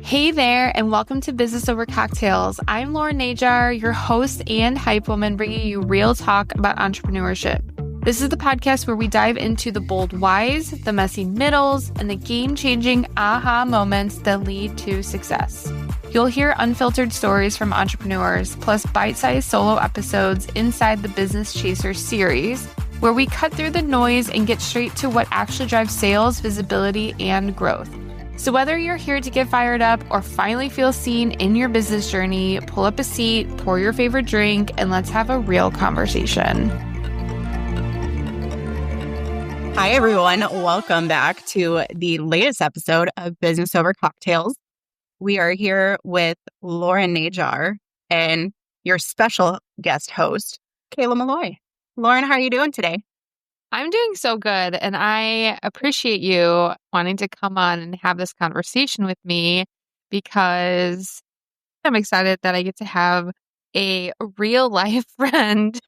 Hey there, and welcome to Business Over Cocktails. I'm Lauren Najar, your host and hype woman, bringing you real talk about entrepreneurship. This is the podcast where we dive into the bold whys, the messy middles, and the game-changing aha moments that lead to success. You'll hear unfiltered stories from entrepreneurs, plus bite-sized solo episodes inside the Business Chaser series, where we cut through the noise and get straight to what actually drives sales, visibility, and growth. So whether you're here to get fired up or finally feel seen in your business journey, pull up a seat, pour your favorite drink, and let's have a real conversation. Hi, everyone. Welcome back to the latest episode of Business Over Cocktails. We are here with Lauren Najar and your special guest host, Kayla Meloy. Lauren, how are you doing today? I'm doing so good, and I appreciate you wanting to come on and have this conversation with me because I'm excited that I get to have a real life friend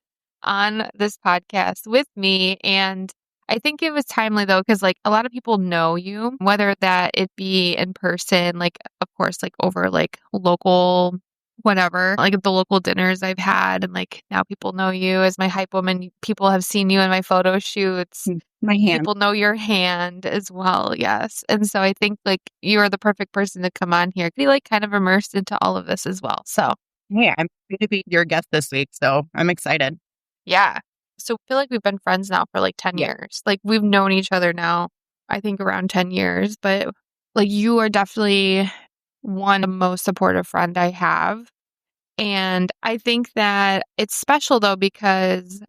on this podcast with me. And I think it was timely though, because a lot of people know you, whether that it be in person, of course, over local whatever, the local dinners I've had. And now people know you as my hype woman. People have seen you in my photo shoots. My hand. People know your hand as well. Yes. And so I think you are the perfect person to come on here. Be kind of immersed into all of this as well. So yeah, I'm happy to be your guest this week. So I'm excited. Yeah. So I feel like we've been friends now for 10 years. We've known each other now, I think around 10 years, but you are definitely one of the most supportive friend I have. And I think that it's special though, because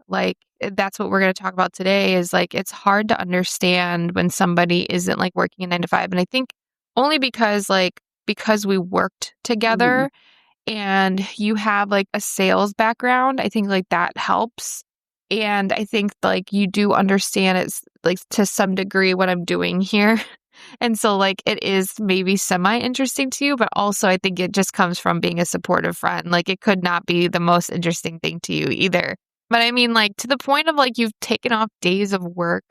that's what we're going to talk about today is it's hard to understand when somebody isn't working a 9 to 5. And I think only because we worked together and you have a sales background, I think that helps. And I think you do understand it's to some degree what I'm doing here. And so it is maybe semi-interesting to you, but also I think it just comes from being a supportive friend. It could not be the most interesting thing to you either. But I mean, to the point of you've taken off days of work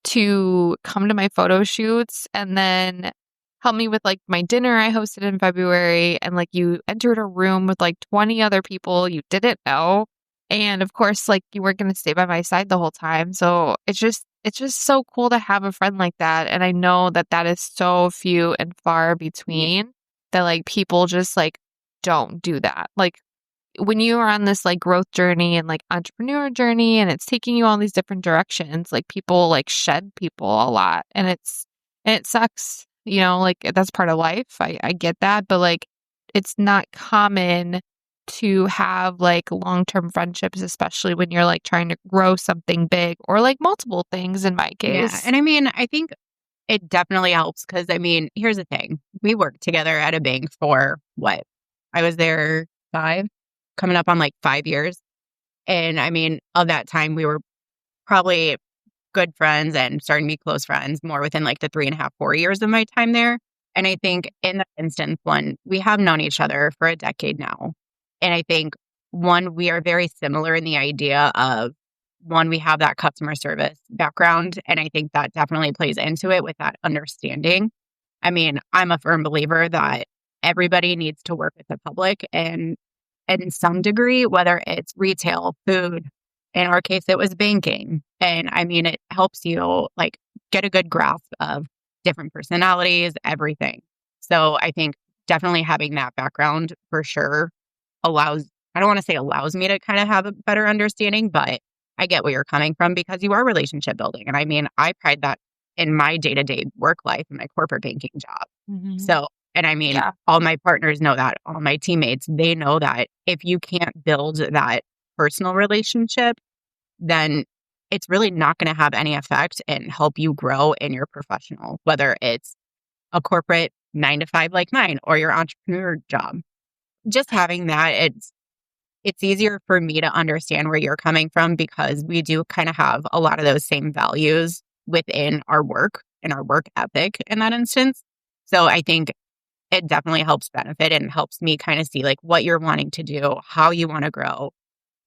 to come to my photo shoots and then help me with my dinner I hosted in February. And you entered a room with 20 other people you didn't know. And of course, you weren't going to stay by my side the whole time. So it's just so cool to have a friend like that. And I know that that is so few and far between that people just don't do that. When you are on this growth journey and entrepreneur journey and it's taking you all these different directions, people shed people a lot. And it sucks, that's part of life. I get that. But it's not common to have long-term friendships, especially when you're trying to grow something big or multiple things in my case. Yeah. And I mean, I think it definitely helps because here's the thing. We worked together at a bank for what? I was there coming up on 5 years. And of that time, we were probably good friends and starting to be close friends more within the 3.5, 4 years of my time there. And I think in that instance, we have known each other for a decade now. And I think, we are very similar in the idea of, we have that customer service background. And I think that definitely plays into it with that understanding. I'm a firm believer that everybody needs to work with the public and in some degree, whether it's retail, food, in our case, it was banking. And it helps you get a good grasp of different personalities, everything. So I think definitely having that background for sure I don't want to say allows me to kind of have a better understanding, but I get where you're coming from because you are relationship building. And I pride that in my day-to-day work life and my corporate banking job. Mm-hmm. So, and all my partners know that, all my teammates, they know that if you can't build that personal relationship, then it's really not going to have any effect and help you grow in your professional, whether it's a corporate 9 to 5 like mine or your entrepreneur job. Just having that, it's easier for me to understand where you're coming from because we do kind of have a lot of those same values within our work and our work ethic in that instance. So I think it definitely helps benefit and helps me kind of see what you're wanting to do, how you want to grow.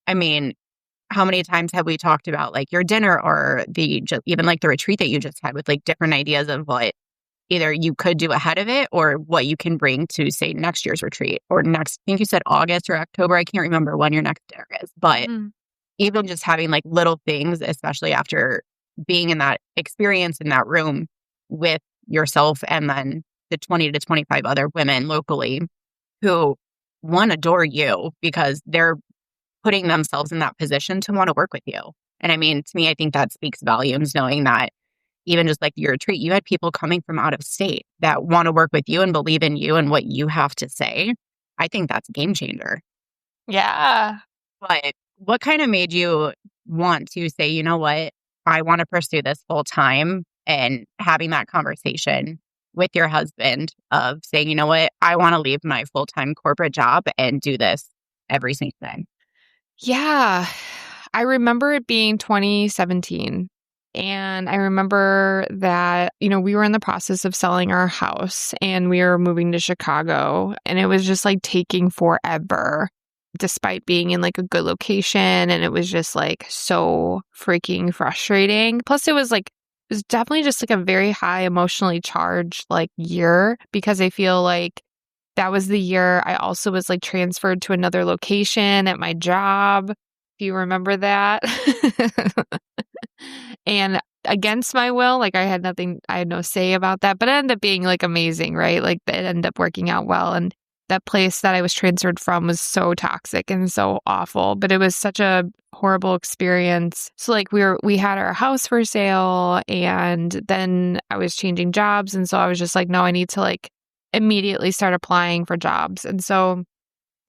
How many times have we talked about your dinner or even the retreat that you just had with different ideas of what either you could do ahead of it or what you can bring to, say, next year's retreat or next, I think you said August or October. I can't remember when your next dinner is, but Mhm. even just having like little things, especially after being in that experience in that room with yourself and then the 20 to 25 other women locally who one adore you because they're putting themselves in that position to want to work with you. And I mean, to me, I think that speaks volumes knowing that even just like your retreat, you had people coming from out of state that want to work with you and believe in you and what you have to say. I think that's a game changer. Yeah. But what kind of made you want to say, you know what, I want to pursue this full time and having that conversation with your husband of saying, you know what, I want to leave my full time corporate job and do this every single day? Yeah. I remember it being 2017. And I remember that, we were in the process of selling our house and we were moving to Chicago. And it was just like taking forever, despite being in like a good location. And it was just like so freaking frustrating. Plus, it was definitely just like a very high emotionally charged like year because I feel like that was the year I also was like transferred to another location at my job. If you remember that. And against my will, like I had no say about that, but it ended up being like amazing, right? Like it ended up working out well. And that place that I was transferred from was so toxic and so awful, but it was such a horrible experience. So like we had our house for sale and then I was changing jobs. And so I was just like, no, I need to like immediately start applying for jobs. And so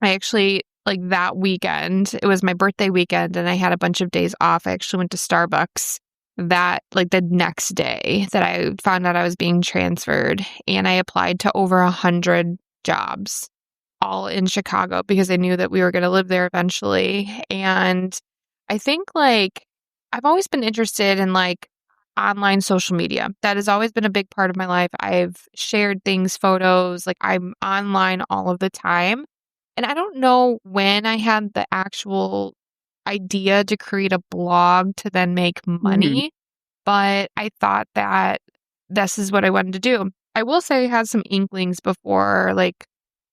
I actually, like that weekend, it was my birthday weekend and I had a bunch of days off. I actually went to Starbucks that like the next day that I found out I was being transferred and I applied to over 100 jobs all in Chicago because I knew that we were going to live there eventually. And I think like I've always been interested in like online social media. That has always been a big part of my life. I've shared things, photos, like I'm online all of the time. And I don't know when I had the actual idea to create a blog to then make Mhm. money, but I thought that this is what I wanted to do. I will say I had some inklings before, like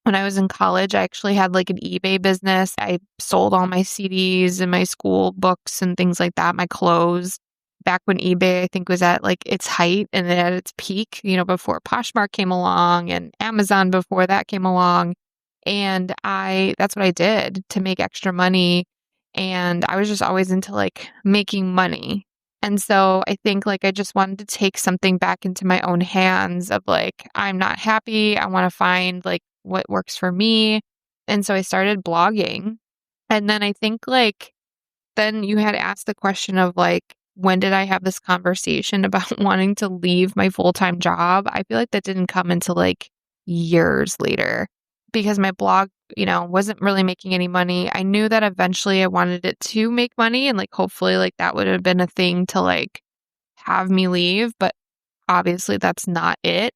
when I was in college, I actually had like an eBay business. I sold all my CDs and my school books and things like that, my clothes. Back when eBay, I think, was at like its height and at its peak, before Poshmark came along and Amazon before that came along. And that's what I did to make extra money. And I was just always into like making money. And so I think like I just wanted to take something back into my own hands of like, I'm not happy. I want to find like what works for me. And so I started blogging. And then I think like, then you had asked the question of like, when did I have this conversation about wanting to leave my full-time job? I feel like that didn't come until like years later because my blog, wasn't really making any money. I knew that eventually I wanted it to make money and like hopefully like that would have been a thing to like have me leave, but obviously that's not it.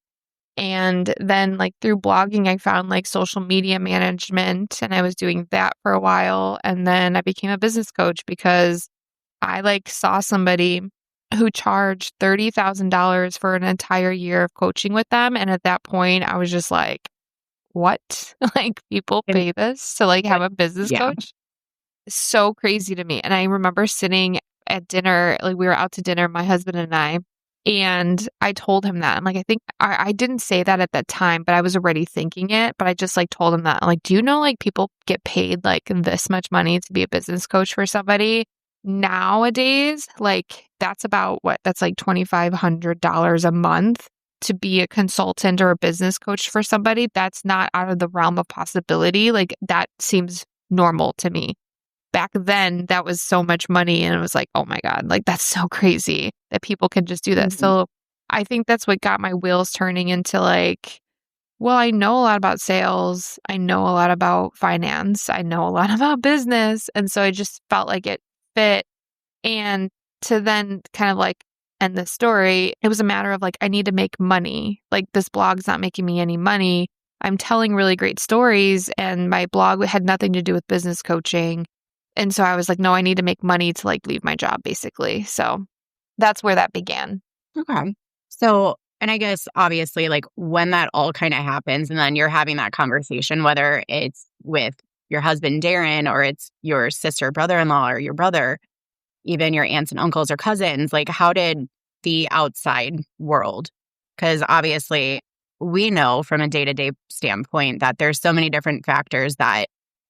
And then like through blogging, I found like social media management and I was doing that for a while. And then I became a business coach because I like saw somebody who charged $30,000 for an entire year of coaching with them. And at that point, I was just like, what? Like people And pay this to like have a business yeah. coach? So crazy to me. And I remember sitting at dinner, like we were out to dinner, my husband and I, and I told him that. I'm like, I think I didn't say that at that time, but I was already thinking it. But I just like told him that. I'm like, do you know like people get paid like this much money to be a business coach for somebody? Nowadays, like that's about what? That's like $2,500 a month to be a consultant or a business coach for somebody. That's not out of the realm of possibility. Like that seems normal to me. Back then, that was so much money. And it was like, oh my God, like that's so crazy that people can just do this. Mhm. So I think that's what got my wheels turning into like, well, I know a lot about sales. I know a lot about finance. I know a lot about business. And so I just felt like it fit. And to then kind of like end the story, it was a matter of like, I need to make money. Like this blog's not making me any money. I'm telling really great stories, and my blog had nothing to do with business coaching. And so I was like, no, I need to make money to like leave my job basically. So that's where that began. Okay. So And I guess obviously, like when that all kind of happens and then you're having that conversation, whether it's with your husband, Darren, or it's your sister, brother-in-law, or your brother, even your aunts and uncles or cousins, like how did the outside world, because obviously we know from a day-to-day standpoint that there's so many different factors that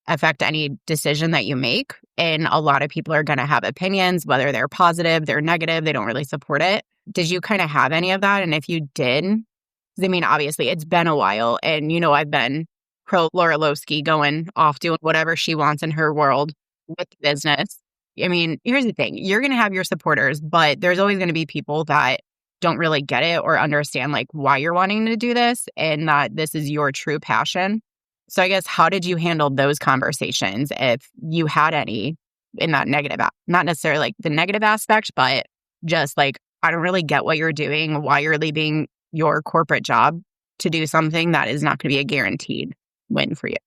affect any decision that you make. And a lot of people are going to have opinions, whether they're positive, they're negative, they don't really support it. Did you kind of have any of that? And if you did, 'cause I mean, obviously it's been a while and, I've been pro Laura Lowski going off doing whatever she wants in her world with business. I mean, here's the thing. You're going to have your supporters, but there's always going to be people that don't really get it or understand like why you're wanting to do this and that this is your true passion. So I guess how did you handle those conversations if you had any in that negative, not necessarily like the negative aspect, but just like, I don't really get what you're doing, why you're leaving your corporate job to do something that is not going to be a guaranteed win for you.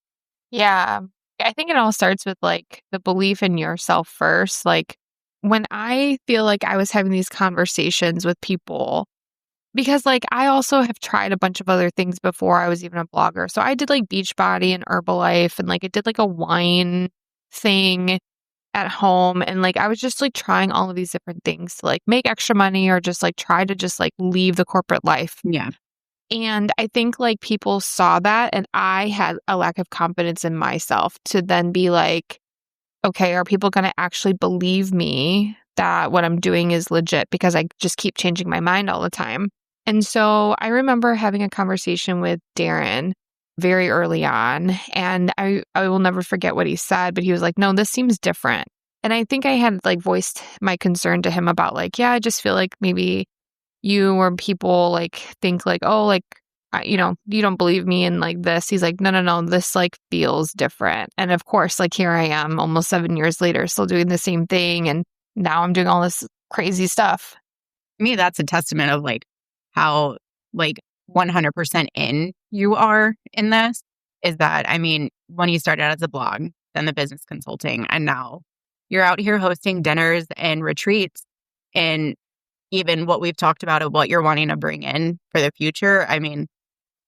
Yeah. I think it all starts with like the belief in yourself first. Like when I feel like I was having these conversations with people, because like I also have tried a bunch of other things before I was even a blogger. So I did like Beachbody and Herbalife and like I did like a wine thing at home. And like I was just like trying all of these different things to like make extra money or just like try to just like leave the corporate life. Yeah. And I think like people saw that and I had a lack of confidence in myself to then be like, okay, are people going to actually believe me that what I'm doing is legit because I just keep changing my mind all the time? And so I remember having a conversation with Darren very early on, and I will never forget what he said, but he was like, no, this seems different. And I think I had like voiced my concern to him about like, yeah, I just feel like maybe you or people like think like, oh, like, you don't believe me in like this. He's like, no, this like feels different. And of course, like here I am almost 7 years later, still doing the same thing. And now I'm doing all this crazy stuff. To me, that's a testament of like how like 100% in you are in this is that, I mean, when you started out as a blog, then the business consulting, and now you're out here hosting dinners and retreats and even what we've talked about of what you're wanting to bring in for the future. I mean,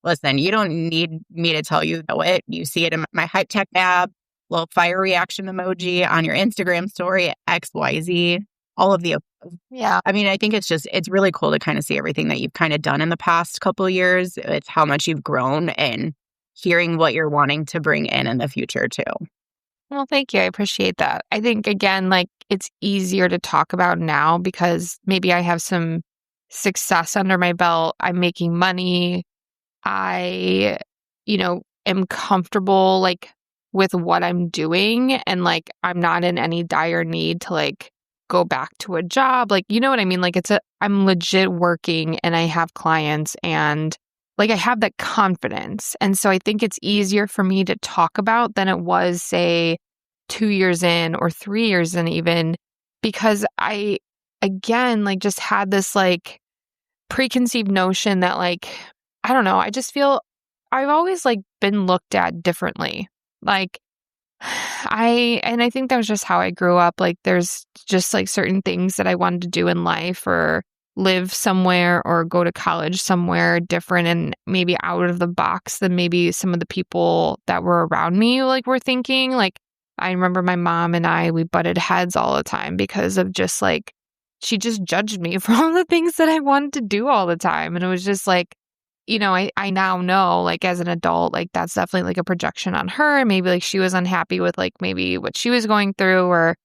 listen, you don't need me to tell you it. You see it in my hype tech app, little fire reaction emoji on your Instagram story, XYZ, all of the above. Yeah. I mean, I think it's really cool to kind of see everything that you've kind of done in the past couple of years. It's how much you've grown and hearing what you're wanting to bring in the future too. Well, thank you. I appreciate that. I think, again, like it's easier to talk about now because maybe I have some success under my belt. I'm making money. I, am comfortable like with what I'm doing and like I'm not in any dire need to like go back to a job. Like, you know what I mean? Like I'm legit working and I have clients and like I have that confidence. And so I think it's easier for me to talk about than it was, say, 2 years in or 3 years in even, because I, again, like just had this like preconceived notion that like, I don't know, I just feel I've always like been looked at differently. Like I think that was just how I grew up. Like there's just like certain things that I wanted to do in life or live somewhere or go to college somewhere different and maybe out of the box than maybe some of the people that were around me like were thinking. Like I remember my mom and we butted heads all the time because of just like she just judged me for all the things that I wanted to do all the time. And it was just like, I now know like as an adult, like that's definitely like a projection on her. And maybe like she was unhappy with like maybe what she was going through or,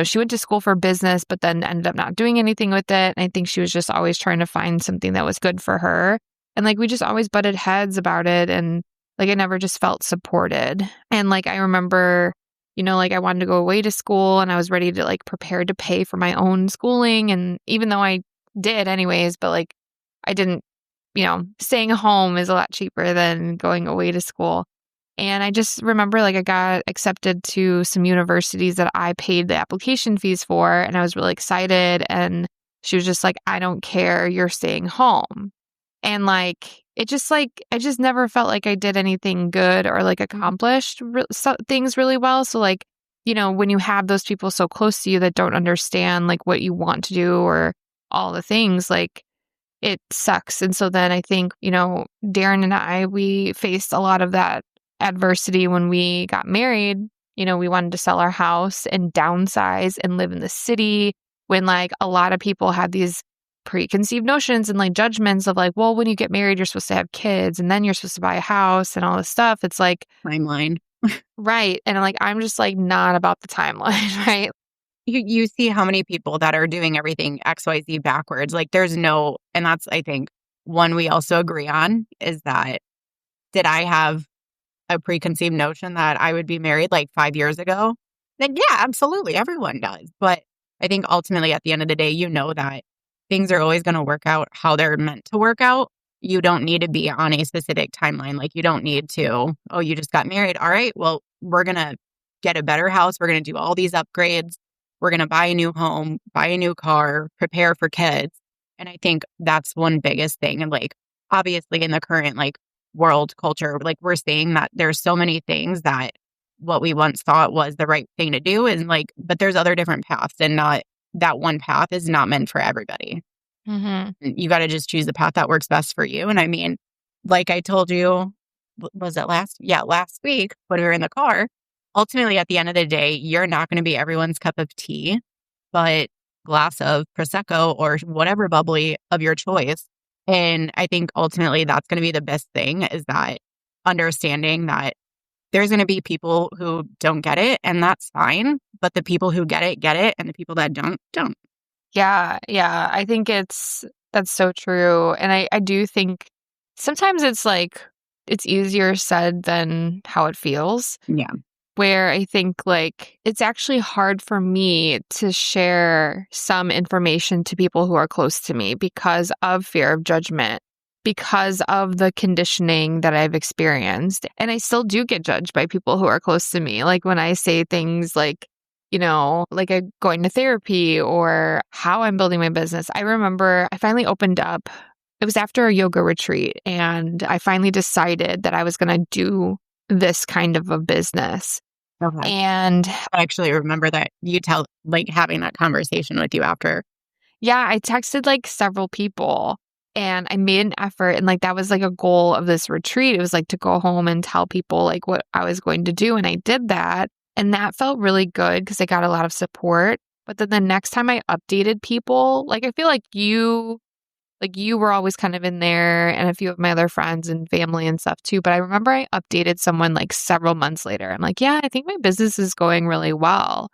she went to school for business, but then ended up not doing anything with it. And I think she was just always trying to find something that was good for her. And like we just always butted heads about it. And like I never just felt supported. And like I remember, like I wanted to go away to school and I was ready to like prepare to pay for my own schooling. And even though I did anyways, but like I didn't, staying home is a lot cheaper than going away to school. And I just remember like I got accepted to some universities that I paid the application fees for and I was really excited. And she was just like, I don't care, you're staying home. And like, it just like, I just never felt like I did anything good or like accomplished things really well. So like, when you have those people so close to you that don't understand like what you want to do or all the things, like it sucks. And so then I think, Darren and I, we faced a lot of that adversity when we got married. We wanted to sell our house and downsize and live in the city when like a lot of people had these preconceived notions and like judgments of like, well, when you get married, you're supposed to have kids and then you're supposed to buy a house and all this stuff. It's like Timeline. right. And like, I'm just like not about the timeline, right? You see how many people that are doing everything XYZ backwards. Like there's no, and that's, I think, one we also agree on is that did I have a preconceived notion that I would be married like 5 years ago? Then yeah, absolutely. Everyone does. But I think ultimately at the end of the day, that things are always going to work out how they're meant to work out. You don't need to be on a specific timeline. Like you don't need to, oh, you just got married. All right, well, we're going to get a better house. We're going to do all these upgrades. We're going to buy a new home, buy a new car, prepare for kids. And I think that's one biggest thing. And like, obviously in the current like world culture, like we're seeing that there's so many things that what we once thought was the right thing to do is like, but there's other different paths and not that one path is not meant for everybody. Mm-hmm. You got to just choose the path that works best for you. And I mean, like I told you, was it last week when we were in the car, ultimately at the end of the day, you're not going to be everyone's cup of tea, but glass of Prosecco or whatever bubbly of your choice. And I think ultimately that's going to be the best thing is that understanding that there's going to be people who don't get it and that's fine. But the people who get it. And the people that don't. Yeah. Yeah. I think that's so true. And I do think sometimes it's like, it's easier said than how it feels. Yeah. Where I think like it's actually hard for me to share some information to people who are close to me because of fear of judgment, because of the conditioning that I've experienced. And I still do get judged by people who are close to me. Like when I say things like, like I'm going to therapy or how I'm building my business. I remember I finally opened up. It was after a yoga retreat and I finally decided that I was going to do this kind of a business. Okay. And I actually remember that you like having that conversation with you after. yeah, I texted like several people and I made an effort. And like that was like a goal of this retreat. It was like to go home and tell people like what I was going to do. And I did that. And that felt really good because I got a lot of support. But then the next time I updated people, like I feel like you were always kind of in there and a few of my other friends and family and stuff too. But I remember I updated someone like several months later. I'm like, yeah, I think my business is going really well.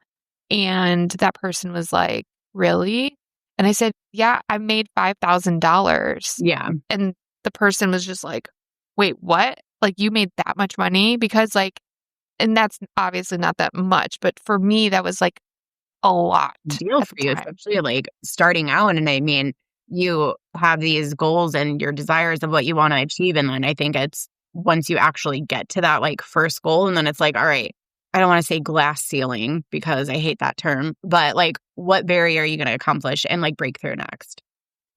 And that person was like, really? And I said, yeah, I made $5,000. Yeah. And the person was just like, wait, what? Like you made that much money? Because like, and that's obviously not that much, but for me, that was like a lot. Deal for you, especially like starting out. And I mean, you have these goals and your desires of what you want to achieve. And then I think it's once you actually get to that like first goal, and then it's like, all right, I don't want to say glass ceiling because I hate that term, but like what barrier are you going to accomplish and like break through next?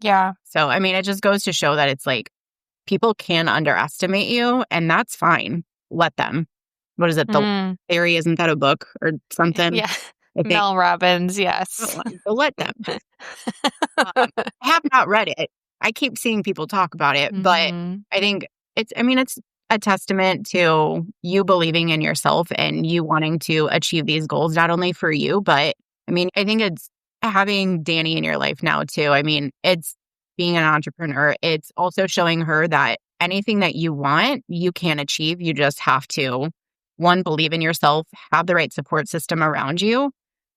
Yeah. So, I mean, it just goes to show that it's like people can underestimate you and that's fine. Let them. What is it? The Theory, isn't that a book or something? Yeah. Mel Robbins, yes. So let them. I have not read it. I keep seeing people talk about it, but I think it's a testament to you believing in yourself and you wanting to achieve these goals, not only for you, but I mean, I think it's having Danny in your life now too. I mean, it's being an entrepreneur. It's also showing her that anything that you want, you can achieve. You just have to, one, believe in yourself, have the right support system around you,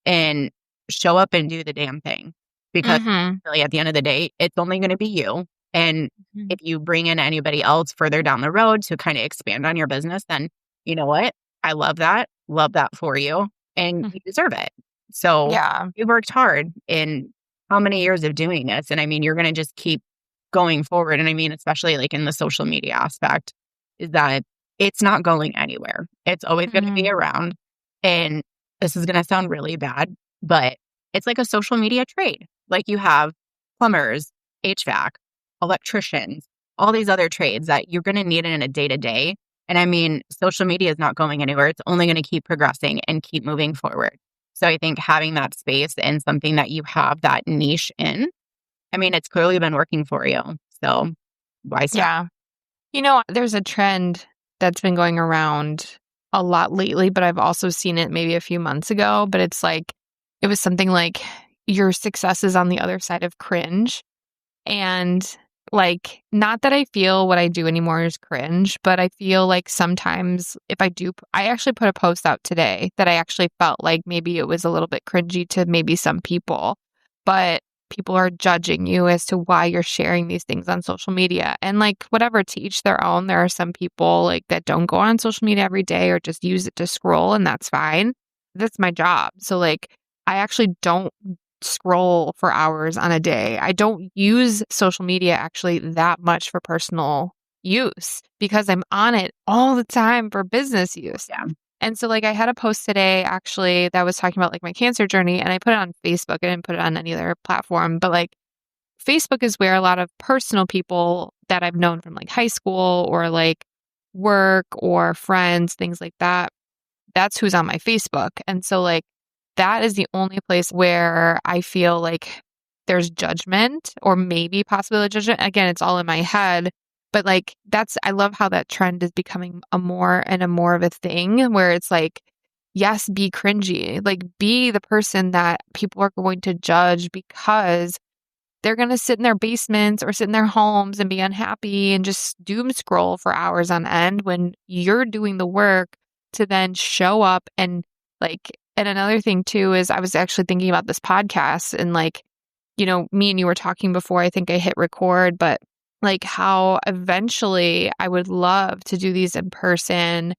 and show up and do the damn thing. Because really at the end of the day, it's only going to be you. And if you bring in anybody else further down the road to kind of expand on your business, then you know what? I love that. Love that for you. And you deserve it. So you worked hard in how many years of doing this? And I mean, you're going to just keep going forward. And I mean, especially like in the social media aspect, is that it's not going anywhere. It's always going to be around. And this is going to sound really bad, but it's like a social media trade. Like you have plumbers, HVAC, electricians, all these other trades that you're going to need in a day-to-day. And I mean, social media is not going anywhere. It's only going to keep progressing and keep moving forward. So I think having that space and something that you have that niche in I mean, it's clearly been working for you. So why stop? Yeah. There's a trend that's been going around a lot lately, but I've also seen it maybe a few months ago. But it was something like your success is on the other side of cringe. And like, not that I feel what I do anymore is cringe, but I feel like sometimes if I actually put a post out today that I actually felt like maybe it was a little bit cringy to maybe some people, but people are judging you as to why you're sharing these things on social media. And like, whatever, to each their own. There are some people like that don't go on social media every day or just use it to scroll, and that's fine. That's my job. So like, I actually don't scroll for hours on a day. I don't use social media actually that much for personal use because I'm on it all the time for business use. Yeah. And so like I had a post today actually that was talking about like my cancer journey, and I put it on Facebook. I didn't put it on any other platform, but like Facebook is where a lot of personal people that I've known from like high school or like work or friends, things like that, that's who's on my Facebook. And so like that is the only place where I feel like there's judgment or maybe possibility of judgment. Again, it's all in my head. But like I love how that trend is becoming a more of a thing where it's like, yes, be cringy. Like be the person that people are going to judge because they're going to sit in their basements or sit in their homes and be unhappy and just doom scroll for hours on end when you're doing the work to then show up and like, and another thing too is I was actually thinking about this podcast and like, me and you were talking before I think I hit record, but like how eventually I would love to do these in person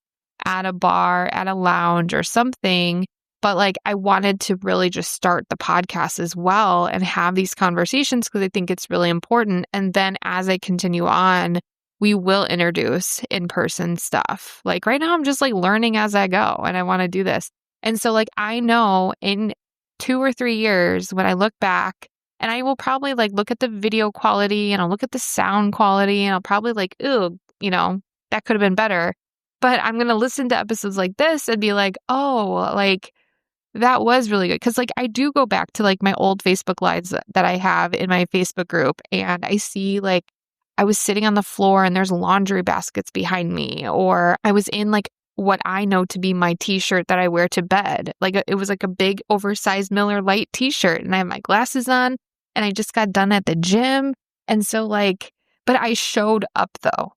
at a bar, at a lounge or something. But like, I wanted to really just start the podcast as well and have these conversations because I think it's really important. And then as I continue on, we will introduce in-person stuff. Like right now, I'm just like learning as I go and I want to do this. And so like, I know in 2 or 3 years when I look back and I will probably like look at the video quality and I'll look at the sound quality and I'll probably like, ooh, that could have been better. But I'm going to listen to episodes like this and be like, oh, like, that was really good. Because like I do go back to like my old Facebook lives that I have in my Facebook group and I see like I was sitting on the floor and there's laundry baskets behind me, or I was in like what I know to be my t-shirt that I wear to bed. Like it was like a big oversized Miller Lite t-shirt and I have my glasses on and I just got done at the gym. And so like, but I showed up though.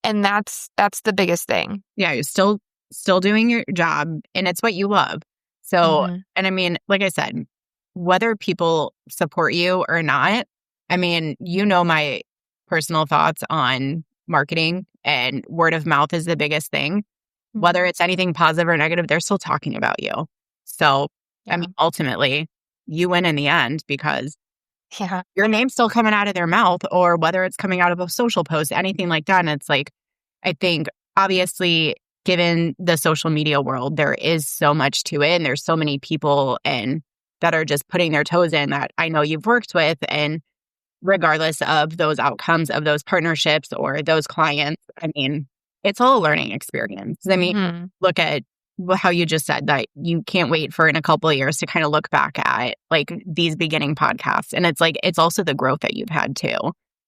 And that's the biggest thing. Yeah, you're still doing your job and it's what you love. So, and I mean, like I said, whether people support you or not, I mean, my personal thoughts on marketing and word of mouth is the biggest thing. Whether it's anything positive or negative, they're still talking about you. So, I mean, ultimately, you win in the end because your name's still coming out of their mouth, or whether it's coming out of a social post, anything like that. And it's like, I think obviously, given the social media world, there is so much to it. And there's so many people that are just putting their toes in that I know you've worked with. And regardless of those outcomes of those partnerships or those clients, I mean, it's all a learning experience. I mean, look at how you just said that you can't wait for in a couple of years to kind of look back at like these beginning podcasts. And it's like, it's also the growth that you've had too.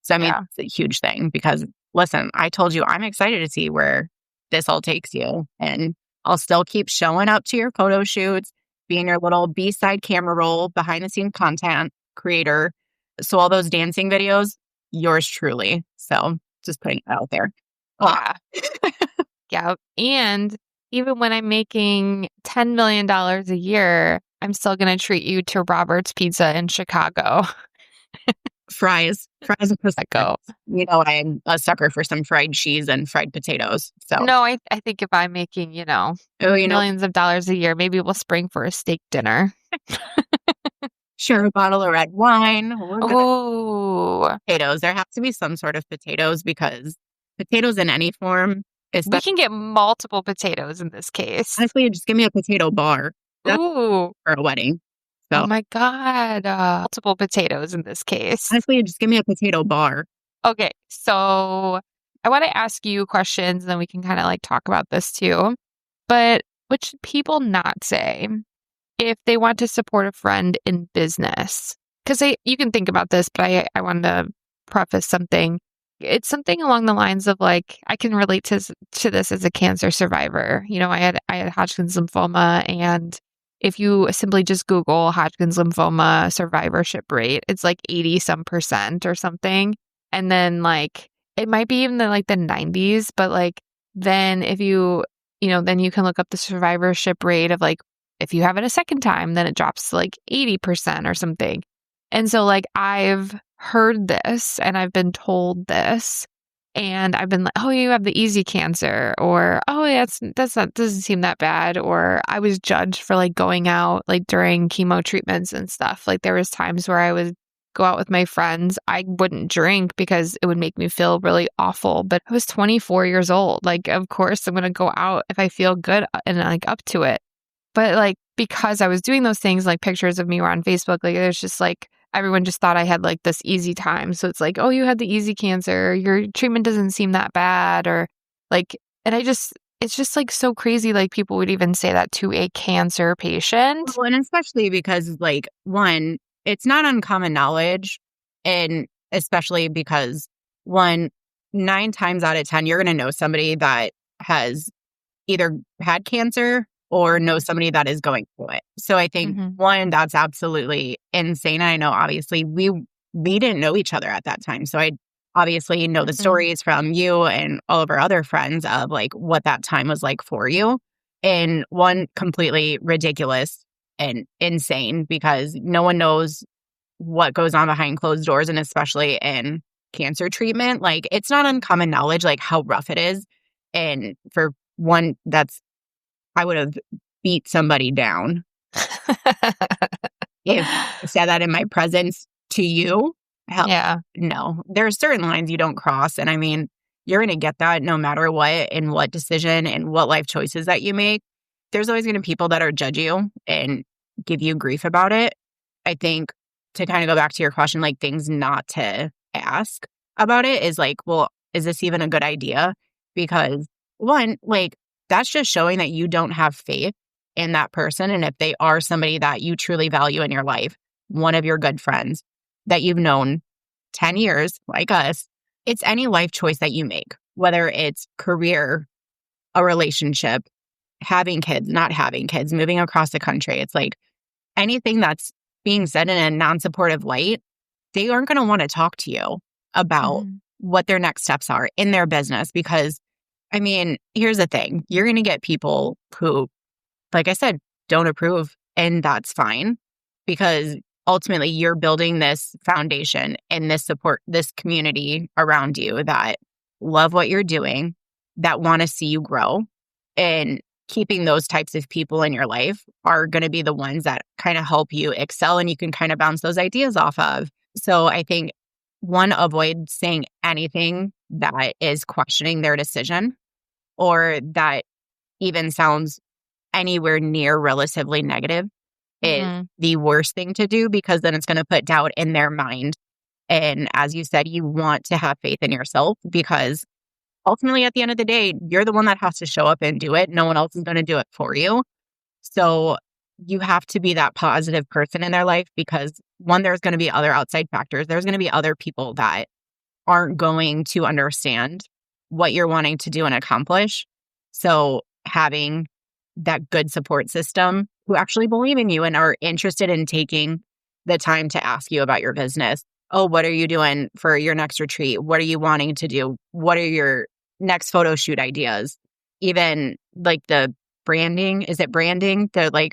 So, I mean, it's a huge thing because listen, I told you, I'm excited to see where this all takes you. And I'll still keep showing up to your photo shoots, being your little B-side camera roll, behind the scenes content creator. So all those dancing videos, yours truly. So just putting it out there. Yeah. Yeah. And even when I'm making $10 million a year, I'm still going to treat you to Robert's Pizza in Chicago. Fries are Go. I'm a sucker for some fried cheese and fried potatoes. So no, I think if I'm making, millions of dollars a year, maybe we'll spring for a steak dinner. Share a bottle of red wine. Oh, potatoes. There has to be some sort of potatoes because potatoes in any form. We can get multiple potatoes in this case. Honestly, just give me a potato bar. That's Ooh. for a wedding. So. Oh my God. Multiple potatoes in this case. Honestly, just give me a potato bar. Okay. So I want to ask you questions and then we can kind of like talk about this too. But what should people not say if they want to support a friend in business? because you can think about this, but I wanted to preface something. It's something along the lines of like, I can relate to this as a cancer survivor. I had Hodgkin's lymphoma, and if you simply just Google Hodgkin's lymphoma survivorship rate, it's like 80 some percent or something. And then like, it might be even like the 90s, but like, then if then you can look up the survivorship rate of like, if you have it a second time, then it drops to like 80% or something. And so like, I've heard this and I've been told this, and I've been like, oh, you have the easy cancer, or oh, that's not, doesn't seem that bad. Or I was judged for like going out like during chemo treatments and stuff. Like there was times where I would go out with my friends. I wouldn't drink because it would make me feel really awful. But I was 24 years old. Like, of course I'm going to go out if I feel good and like up to it. But like, because I was doing those things, like pictures of me were on Facebook, like there's just like, everyone just thought I had like this easy time. So it's like, oh, you had the easy cancer. Your treatment doesn't seem that bad. Or like, and it's just like so crazy. Like people would even say that to a cancer patient. Well, and especially because like, one, it's not uncommon knowledge. And especially because 9 times out of 10, you're going to know somebody that has either had cancer or know somebody that is going through it. So I think one, that's absolutely insane. I know obviously we didn't know each other at that time. So I obviously know the stories from you and all of our other friends of like what that time was like for you. And one, completely ridiculous and insane, because no one knows what goes on behind closed doors, and especially in cancer treatment. Like it's not uncommon knowledge like how rough it is. And for one, I would have beat somebody down if I said that in my presence to you. Hell, Yeah. no. There are certain lines you don't cross. And I mean, you're going to get that no matter what, and what decision and what life choices that you make. There's always going to be people that are judge you and give you grief about it. I think to kind of go back to your question, like things not to ask about it is like, well, is this even a good idea? Because one, like, that's just showing that you don't have faith in that person. And if they are somebody that you truly value in your life, one of your good friends that you've known 10 years, like us, it's any life choice that you make, whether it's career, a relationship, having kids, not having kids, moving across the country. It's like anything that's being said in a non-supportive light, they aren't going to want to talk to you about what their next steps are in their business. Because I mean, here's the thing. You're going to get people who, like I said, don't approve, and that's fine, because ultimately you're building this foundation and this support, this community around you that love what you're doing, that want to see you grow. And keeping those types of people in your life are going to be the ones that kind of help you excel, and you can kind of bounce those ideas off of. So I think one, avoid saying anything that is questioning their decision, or that even sounds anywhere near relatively negative, is the worst thing to do, because then it's going to put doubt in their mind. And as you said, you want to have faith in yourself, because ultimately at the end of the day, you're the one that has to show up and do it. No one else is going to do it for you. So you have to be that positive person in their life, because one, there's going to be other outside factors. There's going to be other people that aren't going to understand what you're wanting to do and accomplish. So having that good support system who actually believe in you and are interested in taking the time to ask you about your business. Oh, what are you doing for your next retreat? What are you wanting to do? What are your next photo shoot ideas? Even like the branding. Is it branding? I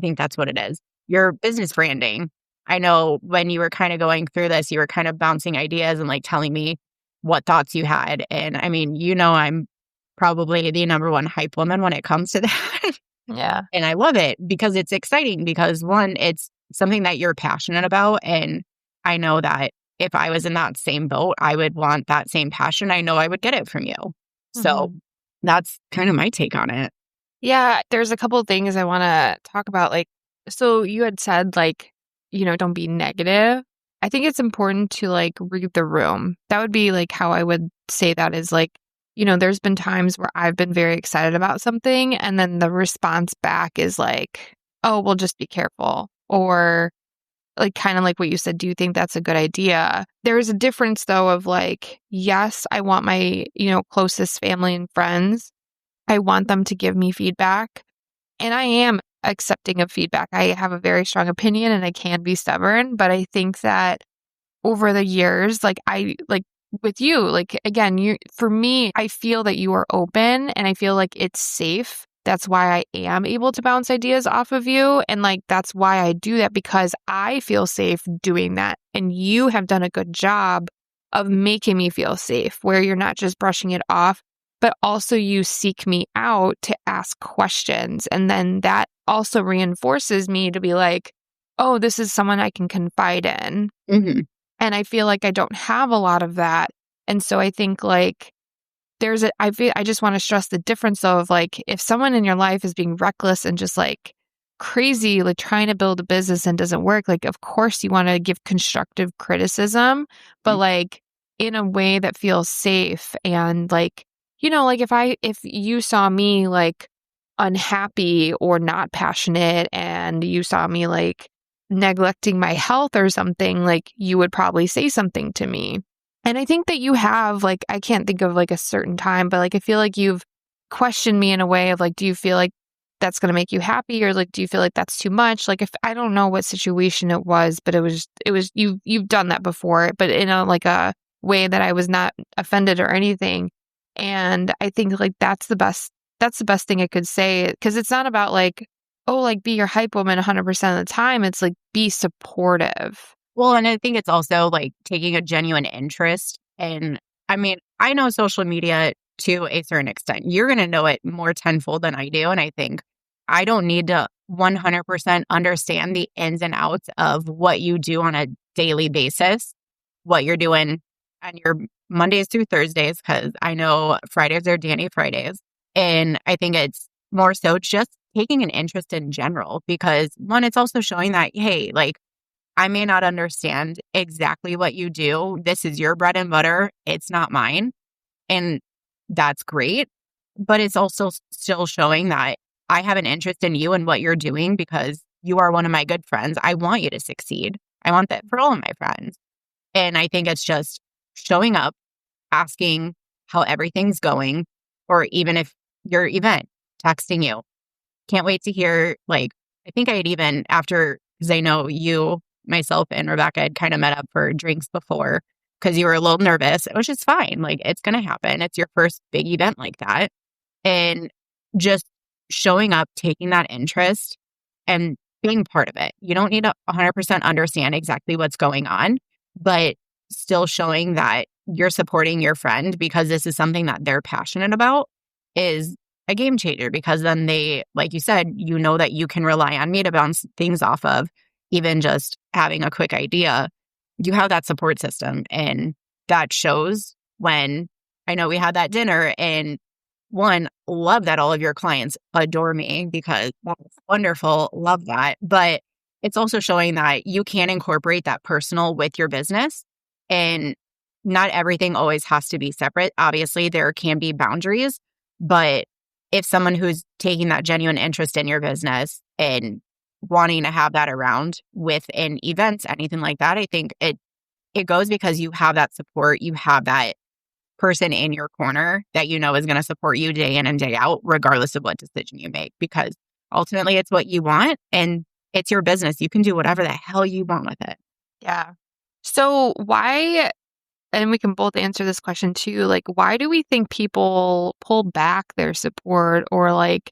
think that's what it is. Your business branding. I know when you were kind of going through this, you were kind of bouncing ideas and like telling me what thoughts you had. And I mean, I'm probably the number one hype woman when it comes to that. Yeah. And I love it because it's exciting, because one, it's something that you're passionate about. And I know that if I was in that same boat, I would want that same passion. I know I would get it from you. So that's kind of my take on it. Yeah, there's a couple of things I want to talk about. Like, so you had said, like, don't be negative. I think it's important to like read the room. That would be like how I would say that is like, there's been times where I've been very excited about something, and then the response back is like, oh, well, just be careful. Or like kind of like what you said, do you think that's a good idea? There's a difference though of like, yes, I want my, closest family and friends. I want them to give me feedback, and I am accepting of feedback. I have a very strong opinion and I can be stubborn, but I think that over the years, like with you, like again, for me, I feel that you are open and I feel like it's safe. That's why I am able to bounce ideas off of you. And like, that's why I do that, because I feel safe doing that. And you have done a good job of making me feel safe, where you're not just brushing it off, but also you seek me out to ask questions. And then that also reinforces me to be like, oh, this is someone I can confide in. Mm-hmm. And I feel like I don't have a lot of that. And so I think like I just want to stress the difference though of like, if someone in your life is being reckless and just like crazy, like trying to build a business and doesn't work, like, of course you want to give constructive criticism, but like in a way that feels safe. And like, like if you saw me like unhappy or not passionate and you saw me like neglecting my health or something, like you would probably say something to me. And I think that you have, like, I can't think of like a certain time, but like I feel like you've questioned me in a way of like, do you feel like that's going to make you happy, or like do you feel like that's too much? Like, if I don't know what situation it was, but it was you've done that before, but in a way that I was not offended or anything. And I think like that's the best thing I could say, because it's not about like, oh, like be your hype woman 100% of the time. It's like, be supportive. Well, and I think it's also like taking a genuine interest. And I mean, I know social media to a certain extent. You're going to know it more tenfold than I do. And I think I don't need to 100% understand the ins and outs of what you do on a daily basis, what you're doing on your Mondays through Thursdays, because I know Fridays are Danny Fridays. And I think it's more so just taking an interest in general, because one, it's also showing that, hey, like, I may not understand exactly what you do. This is your bread and butter. It's not mine. And that's great. But it's also still showing that I have an interest in you and what you're doing, because you are one of my good friends. I want you to succeed. I want that for all of my friends. And I think it's just showing up, asking how everything's going, or even if your event, texting you. Can't wait to hear, like, I think I had even after, because I know you, myself, and Rebecca had kind of met up for drinks before because you were a little nervous, which is fine. Like, it's going to happen. It's your first big event like that. And just showing up, taking that interest and being part of it. You don't need to 100% understand exactly what's going on, but still showing that you're supporting your friend because this is something that they're passionate about is a game changer, because then they, like you said, you know that you can rely on me to bounce things off of, even just having a quick idea. You have that support system, and that shows when I know we had that dinner, and one, love that all of your clients adore me, because that's wonderful. Love that. But it's also showing that you can incorporate that personal with your business, and not everything always has to be separate. Obviously, there can be boundaries, but if someone who's taking that genuine interest in your business and wanting to have that around within events, anything like that, I think it goes because you have that support. You have that person in your corner that you know is going to support you day in and day out, regardless of what decision you make, because ultimately it's what you want and it's your business. You can do whatever the hell you want with it. Yeah. So why, and we can both answer this question too, like, why do we think people pull back their support or like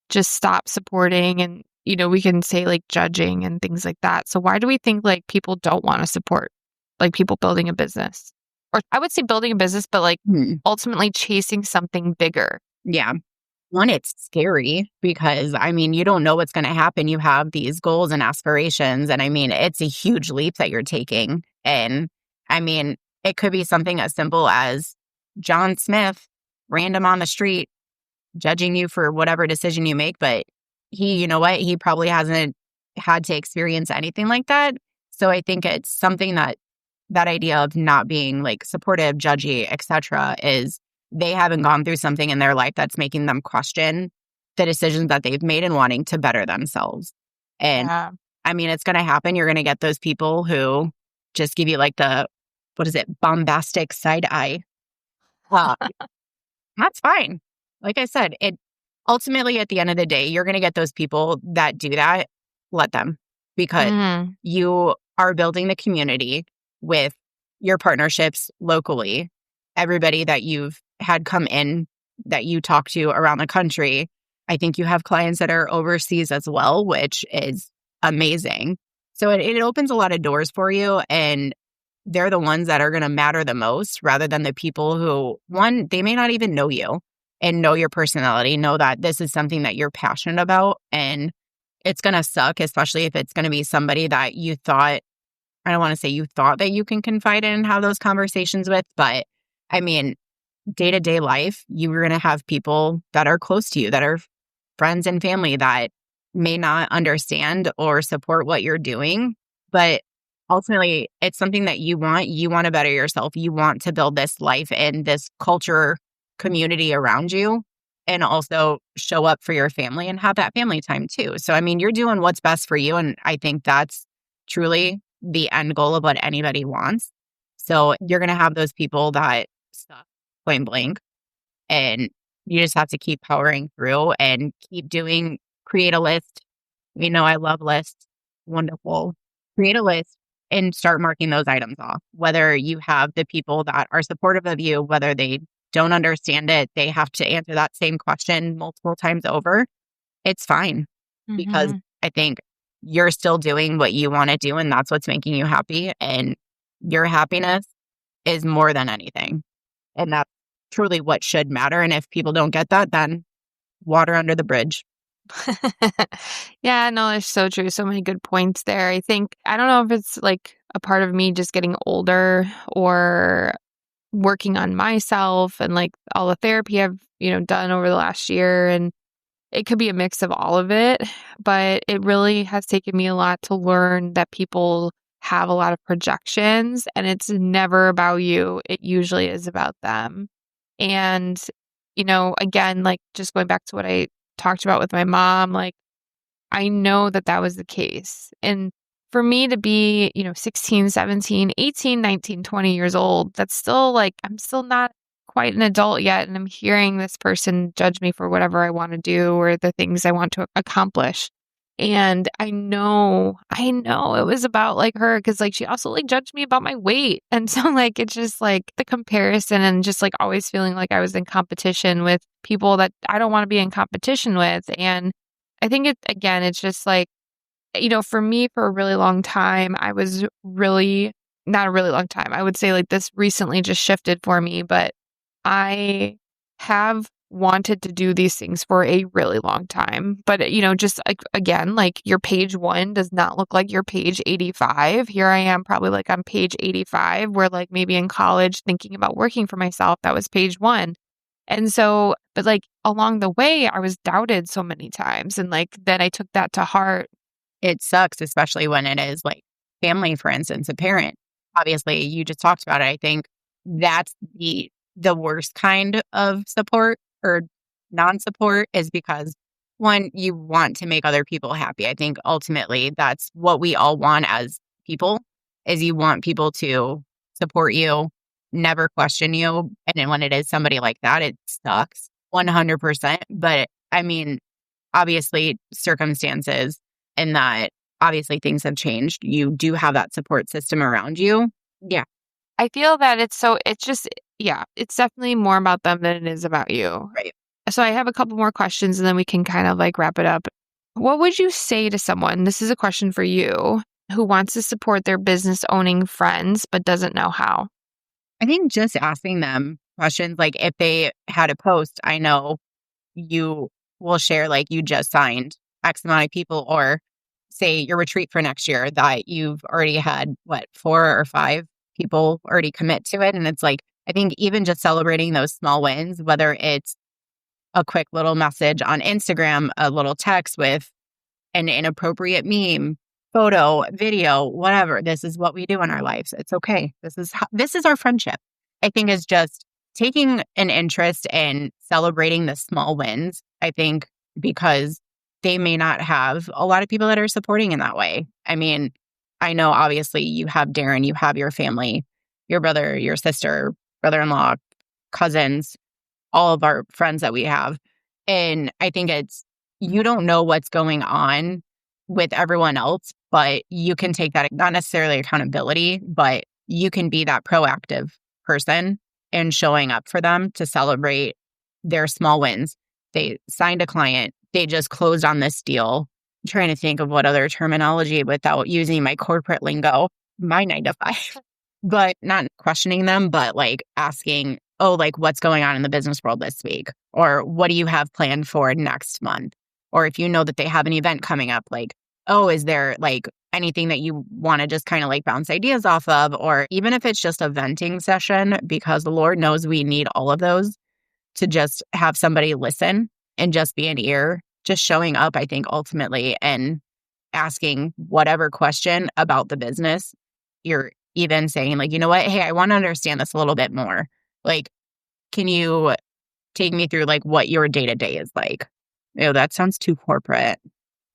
just stop supporting? And, we can say like judging and things like that. So why do we think like people don't want to support like people building a business? Or I would say building a business, but like ultimately chasing something bigger. Yeah. One, it's scary because, I mean, you don't know what's going to happen. You have these goals and aspirations. And I mean, it's a huge leap that you're taking. And I mean, it could be something as simple as John Smith, random on the street, judging you for whatever decision you make. But he, you know what? He probably hasn't had to experience anything like that. So I think it's something that idea of not being like supportive, judgy, etc., is they haven't gone through something in their life that's making them question the decisions that they've made and wanting to better themselves. And I mean, it's going to happen. You're going to get those people who just give you like the, what is it, bombastic side eye. Uh, that's fine. Like I said, it ultimately at the end of the day, you're going to get those people that do that. Let them, because Mm, you are building the community with your partnerships locally. Everybody that you've had come in that you talk to around the country. I think you have clients that are overseas as well, which is amazing. So it opens a lot of doors for you. And they're the ones that are going to matter the most rather than the people who, one, they may not even know you and know your personality, know that this is something that you're passionate about. And it's going to suck, especially if it's going to be somebody that you thought, I don't want to say you thought that you can confide in and have those conversations with, but I mean, day to day life, you're going to have people that are close to you, that are friends and family that may not understand or support what you're doing. But ultimately, it's something that you want. You want to better yourself. You want to build this life and this culture community around you, and also show up for your family and have that family time too. So, I mean, you're doing what's best for you. And I think that's truly the end goal of what anybody wants. So, you're going to have those people that suck, plain blank, and you just have to keep powering through and keep doing, create a list. You know, I love lists. Wonderful. Create a list and start marking those items off. Whether you have the people that are supportive of you, whether they don't understand it, they have to answer that same question multiple times over. It's fine, because mm-hmm. I think you're still doing what you want to do, and that's what's making you happy. And your happiness is more than anything. And that's truly what should matter. And if people don't get that, then water under the bridge. Yeah, no, it's so true. So many good points there. I think, I don't know if it's like a part of me just getting older or working on myself and like all the therapy I've, done over the last year. And it could be a mix of all of it, but it really has taken me a lot to learn that people have a lot of projections and it's never about you. It usually is about them. And, again, like just going back to what I talked about with my mom, like I know that that was the case. And for me to be, 16, 17, 18, 19, 20 years old, that's still like, I'm still not quite an adult yet. And I'm hearing this person judge me for whatever I want to do or the things I want to accomplish. And I know it was about like her because like she also like judged me about my weight. And so like it's just like the comparison and just like always feeling like I was in competition with people that I don't want to be in competition with. And I think it's just like, for me, for a really long time, I was really, not a really long time. I would say like this recently just shifted for me, but I have wanted to do these things for a really long time. But, just like, again, like your page 1 does not look like your page 85. Here I am probably like on page 85, where like maybe in college thinking about working for myself, that was page 1. And so, but like along the way, I was doubted so many times. And like, then I took that to heart. It sucks, especially when it is like family, for instance, a parent. Obviously, you just talked about it. I think that's the worst kind of support or non-support, is because one, you want to make other people happy. I think ultimately that's what we all want as people, is you want people to support you, never question you. And then when it is somebody like that, it sucks 100%. But I mean, obviously circumstances, and that obviously things have changed. You do have that support system around you. Yeah. I feel that it's definitely more about them than it is about you. Right. So I have a couple more questions and then we can kind of like wrap it up. What would you say to someone, this is a question for you, who wants to support their business owning friends but doesn't know how? I think just asking them questions, like if they had a post, I know you will share like you just signed X amount of people, or say your retreat for next year that you've already had, what, 4 or 5 people already commit to it. And it's like, I think even just celebrating those small wins, whether it's a quick little message on Instagram, a little text with an inappropriate meme, photo, video, whatever. This is what we do in our lives. It's okay. This is our friendship. I think is just taking an interest in celebrating the small wins. I think because they may not have a lot of people that are supporting in that way. I mean, I know obviously you have Darren, you have your family, your brother, your sister, brother-in-law, cousins, all of our friends that we have. And I think you don't know what's going on with everyone else, but you can take that, not necessarily accountability, but you can be that proactive person and showing up for them to celebrate their small wins. They signed a client. They just closed on this deal. I'm trying to think of what other terminology without using my corporate lingo, my 9 to 5, but not questioning them, but like asking, oh, like what's going on in the business world this week? Or what do you have planned for next month? Or if you know that they have an event coming up, like, oh, is there like anything that you want to just kind of like bounce ideas off of? Or even if it's just a venting session, because the Lord knows we need all of those, to just have somebody listen and just be an ear, just showing up, I think, ultimately, and asking whatever question about the business. You're even saying like, you know what? Hey, I want to understand this a little bit more. Like, can you take me through like what your day-to-day is like? That sounds too corporate.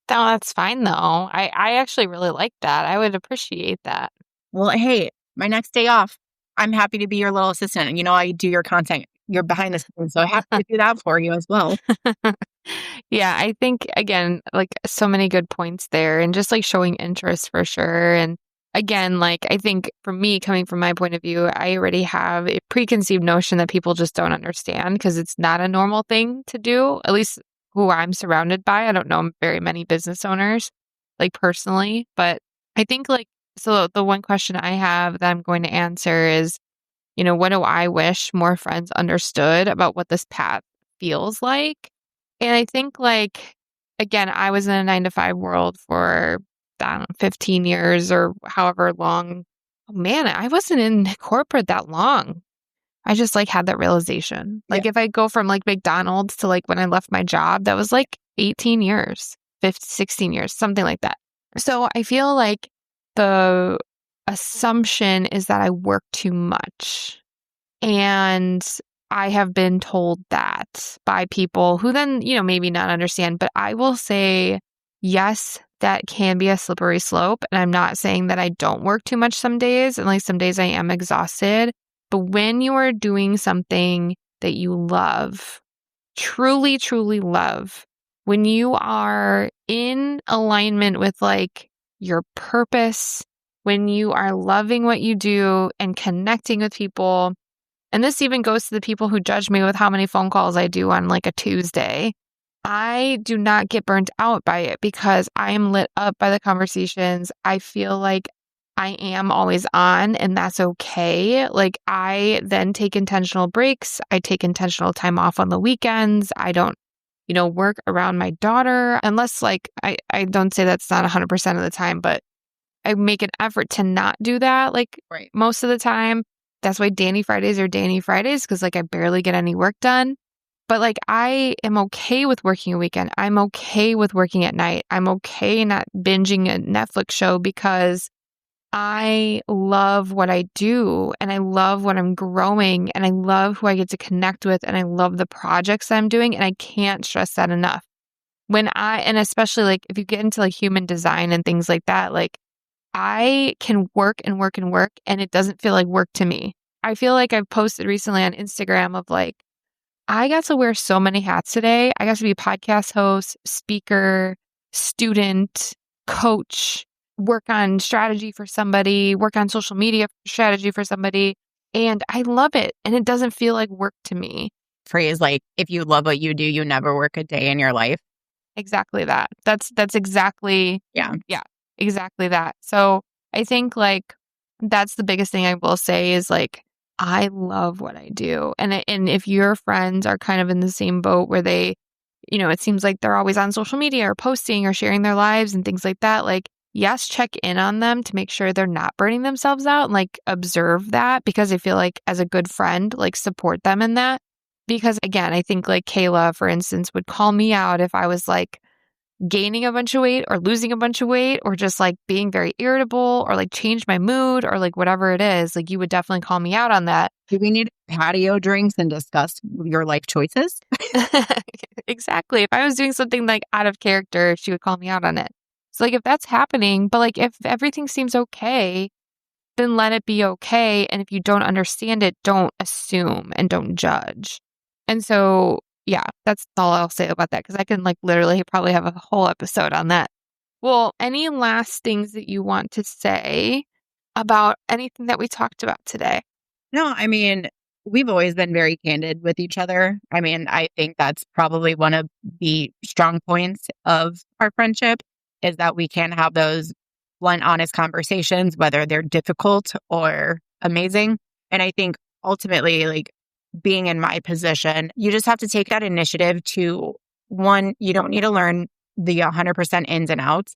No, that's fine though. I actually really like that. I would appreciate that. Well, hey, my next day off, I'm happy to be your little assistant. And I do your content. You're behind the scenes, so I have to do that for you as well. Yeah, I think, again, like so many good points there and just like showing interest for sure. And again, like I think for me, coming from my point of view, I already have a preconceived notion that people just don't understand because it's not a normal thing to do, at least who I'm surrounded by. I don't know very many business owners, like personally, but I think like, so the one question I have that I'm going to answer is, what do I wish more friends understood about what this path feels like? And I think like, again, I was in a 9 to 5 world for, I don't know, 15 years or however long. Oh, man, I wasn't in corporate that long. I just like had that realization. Like if I go from like McDonald's to like when I left my job, that was like 18 years, 15, 16 years, something like that. So I feel like the assumption is that I work too much. And I have been told that by people who then, maybe not understand. But I will say, yes, that can be a slippery slope. And I'm not saying that I don't work too much some days. And like some days I am exhausted. But when you are doing something that you love, truly, truly love, when you are in alignment with like your purpose, when you are loving what you do and connecting with people, and this even goes to the people who judge me with how many phone calls I do on like a Tuesday, I do not get burnt out by it because I am lit up by the conversations. I feel like I am always on, and that's okay. Like I then take intentional breaks. I take intentional time off on the weekends. I don't, work around my daughter unless like, I don't say that's not 100% of the time, but I make an effort to not do that like most of the time. That's why Danny Fridays are Danny Fridays, because like I barely get any work done. But like I am okay with working a weekend. I'm okay with working at night. I'm okay not binging a Netflix show because I love what I do and I love what I'm growing and I love who I get to connect with and I love the projects that I'm doing, and I can't stress that enough. And especially like if you get into like human design and things like that, like I can work and work and work and it doesn't feel like work to me. I feel like I've posted recently on Instagram of like, I got to wear so many hats today. I got to be podcast host, speaker, student, coach, work on strategy for somebody, work on social media strategy for somebody. And I love it. And it doesn't feel like work to me. Phrase like, if you love what you do, you never work a day in your life. Exactly that. That's exactly. Yeah. Exactly that. So I think like that's the biggest thing I will say is like, I love what I do. And if your friends are kind of in the same boat where they, it seems like they're always on social media or posting or sharing their lives and things like that, like, yes, check in on them to make sure they're not burning themselves out and like observe that, because I feel like as a good friend, like support them in that. Because again, I think like Kayla, for instance, would call me out if I was like gaining a bunch of weight or losing a bunch of weight or just like being very irritable or like change my mood or like whatever it is, like you would definitely call me out on that. Do we need patio drinks and discuss your life choices? Exactly. If I was doing something like out of character, she would call me out on it. So like if that's happening, but like if everything seems okay, then let it be okay. And if you don't understand it, don't assume and don't judge. And so, yeah, that's all I'll say about that because I can like literally probably have a whole episode on that. Well, any last things that you want to say about anything that we talked about today? No, I mean, we've always been very candid with each other. I mean, I think that's probably one of the strong points of our friendship is that we can have those blunt, honest conversations, whether they're difficult or amazing. And I think ultimately, like being in my position, you just have to take that initiative to one, you don't need to learn the 100% ins and outs,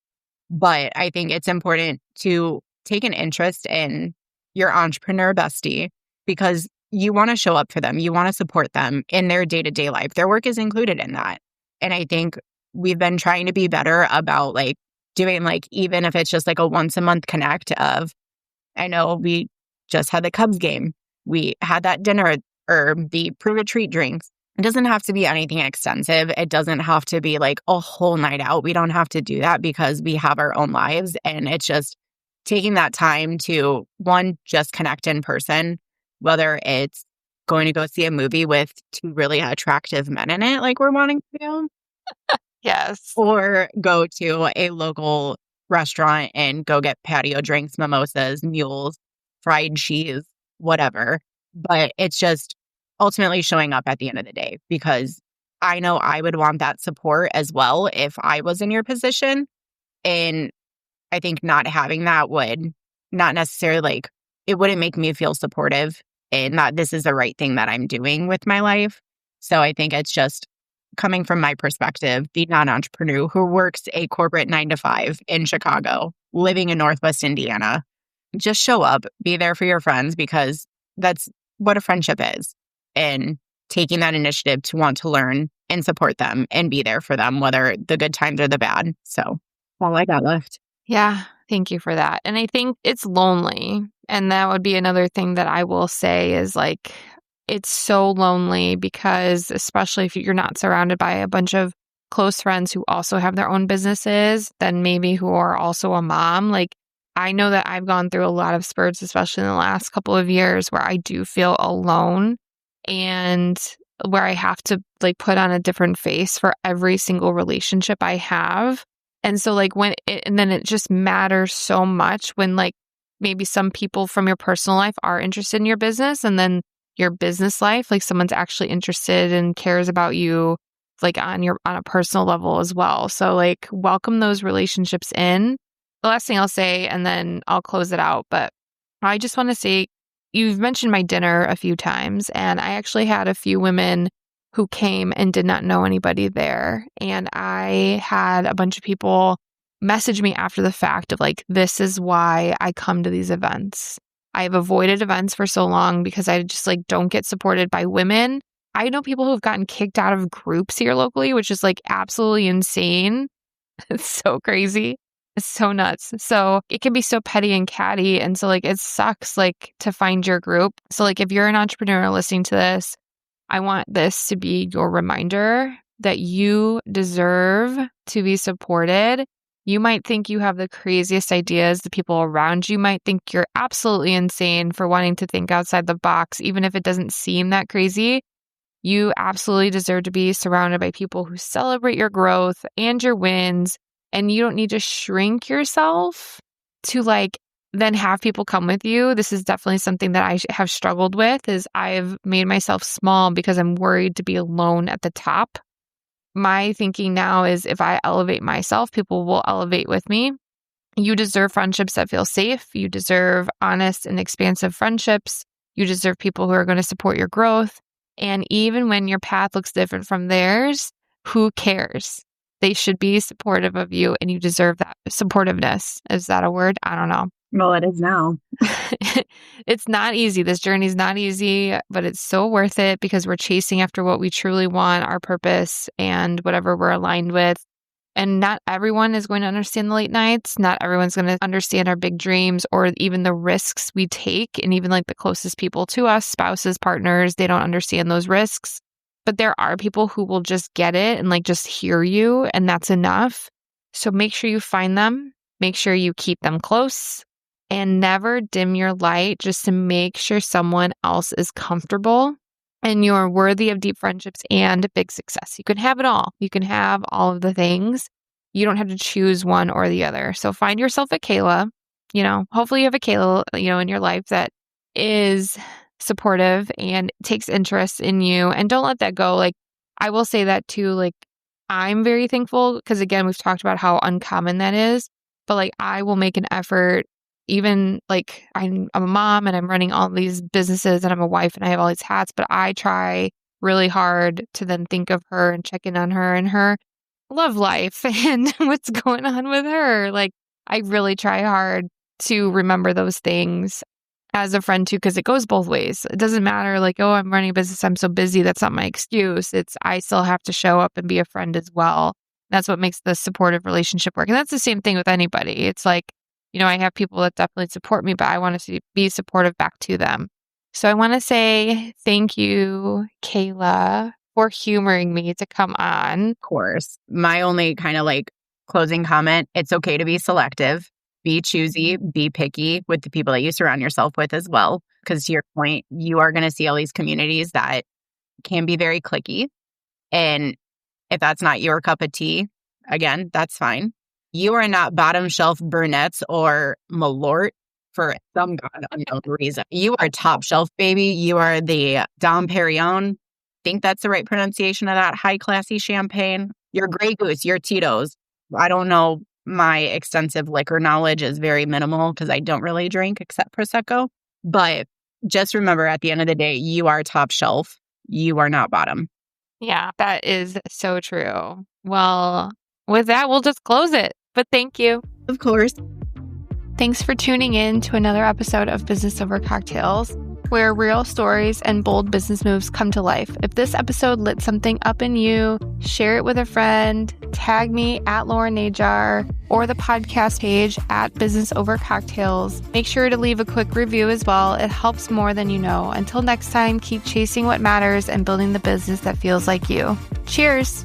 but I think it's important to take an interest in your entrepreneur bestie because you want to show up for them. You want to support them in their day-to-day life. Their work is included in that. And I think we've been trying to be better about like doing like, even if it's just like a once a month connect of, I know we just had the Cubs game. We had that dinner or the pre-retreat drinks. It doesn't have to be anything extensive. It doesn't have to be like a whole night out. We don't have to do that because we have our own lives. And it's just taking that time to, one, just connect in person, whether it's going to go see a movie with two really attractive men in it, like we're wanting to do, Yes. or go to a local restaurant and go get patio drinks, mimosas, mules, fried cheese, whatever. But it's just ultimately showing up at the end of the day because I know I would want that support as well if I was in your position. And I think not having that would not necessarily like, it wouldn't make me feel supportive and that this is the right thing that I'm doing with my life. So I think it's just coming from my perspective, the non-entrepreneur who works a corporate 9 to 5 in Chicago, living in Northwest Indiana, just show up, be there for your friends because that's what a friendship is. And taking that initiative to want to learn and support them and be there for them, whether the good times or the bad. So all I got left. Yeah, thank you for that. And I think it's lonely. And that would be another thing that I will say is like, it's so lonely because especially if you're not surrounded by a bunch of close friends who also have their own businesses, then maybe who are also a mom. Like I know that I've gone through a lot of spurts, especially in the last couple of years where I do feel alone and where I have to like put on a different face for every single relationship I have. And so like and then it just matters so much when like maybe some people from your personal life are interested in your business and then your business life, like someone's actually interested and cares about you like on a personal level as well. So like welcome those relationships in. The last thing I'll say, and then I'll close it out, but I just want to say you've mentioned my dinner a few times, and I actually had a few women who came and did not know anybody there. And I had a bunch of people message me after the fact of like, this is why I come to these events. I've avoided events for so long because I just like don't get supported by women. I know people who've gotten kicked out of groups here locally, which is like absolutely insane. It's so crazy. It's so nuts. So it can be so petty and catty. And so like it sucks like to find your group. So like if you're an entrepreneur listening to this, I want this to be your reminder that you deserve to be supported. You might think you have the craziest ideas. The people around you might think you're absolutely insane for wanting to think outside the box, even if it doesn't seem that crazy. You absolutely deserve to be surrounded by people who celebrate your growth and your wins. And you don't need to shrink yourself to like then have people come with you. This is definitely something that I have struggled with is I've made myself small because I'm worried to be alone at the top. My thinking now is if I elevate myself, people will elevate with me. You deserve friendships that feel safe. You deserve honest and expansive friendships. You deserve people who are going to support your growth. And even when your path looks different from theirs, who cares? They should be supportive of you and you deserve that supportiveness. Is that a word? I don't know. Well, it is now. It's not easy. This journey is not easy, but it's so worth it because we're chasing after what we truly want, our purpose and whatever we're aligned with. And not everyone is going to understand the late nights. Not everyone's going to understand our big dreams or even the risks we take. And even like the closest people to us, spouses, partners, they don't understand those risks. But there are people who will just get it and like just hear you, and that's enough. So make sure you find them. Make sure you keep them close and never dim your light just to make sure someone else is comfortable and you're worthy of deep friendships and big success. You can have it all. You can have all of the things. You don't have to choose one or the other. So find yourself a Kayla. Hopefully you have a Kayla, in your life that is supportive and takes interest in you, and don't let that go. Like, I will say that too. Like, I'm very thankful because, again, we've talked about how uncommon that is, but like, I will make an effort. Even like I'm a mom and I'm running all these businesses and I'm a wife and I have all these hats, but I try really hard to then think of her and check in on her and her love life and what's going on with her. Like, I really try hard to remember those things as a friend too, because it goes both ways. It doesn't matter like, oh, I'm running a business, I'm so busy. That's not my excuse. It's I still have to show up and be a friend as well. That's what makes the supportive relationship work. And that's the same thing with anybody. It's like, I have people that definitely support me, but I want to be supportive back to them. So I want to say thank you, Kayla, for humoring me to come on. Of course. My only kind of like closing comment, it's okay to be selective, be choosy, be picky with the people that you surround yourself with as well. Because to your point, you are going to see all these communities that can be very cliquey. And if that's not your cup of tea, again, that's fine. You are not bottom shelf brunettes or malort for some god unknown reason. You are top shelf, baby. You are the Dom Perignon. Think that's the right pronunciation of that high classy champagne. You're Grey Goose, you're Tito's. I don't know. My extensive liquor knowledge is very minimal because I don't really drink except Prosecco. But just remember, at the end of the day, you are top shelf. You are not bottom. Yeah, that is so true. Well, with that, we'll just close it. But thank you. Of course. Thanks for tuning in to another episode of Business Over Cocktails, where real stories and bold business moves come to life. If this episode lit something up in you, share it with a friend, tag me at Lauren Najar or the podcast page at Business Over Cocktails. Make sure to leave a quick review as well. It helps more than you know. Until next time, keep chasing what matters and building the business that feels like you. Cheers.